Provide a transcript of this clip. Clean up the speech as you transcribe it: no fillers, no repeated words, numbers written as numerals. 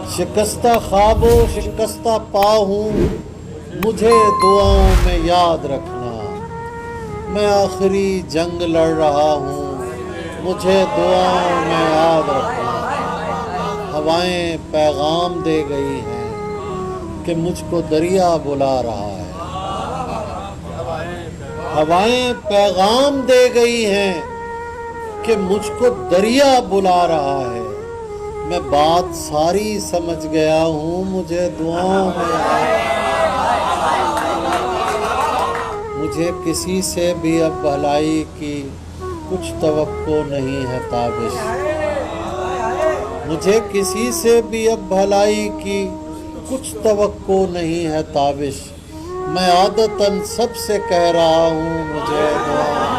शिकस्ता ख्वाबों शिकस्ता पाँव हूँ, मुझे दुआओं में याद रखना। मैं आखिरी जंग लड़ रहा हूँ, मुझे दुआओं में याद रखना। हवाएं पैगाम दे गई हैं कि मुझको दरिया बुला रहा है। हवाएं पैगाम दे गई हैं कि मुझको दरिया बुला रहा है। मैं बात सारी समझ गया हूँ, मुझे दुआओं में याद। मुझे किसी से भी अब भलाई की कुछ तवक्को नहीं है ताबिश। मुझे किसी से भी अब भलाई की कुछ तवक्को नहीं है ताबिश। मैं आदतन सबसे कह रहा हूँ, मुझे दुआ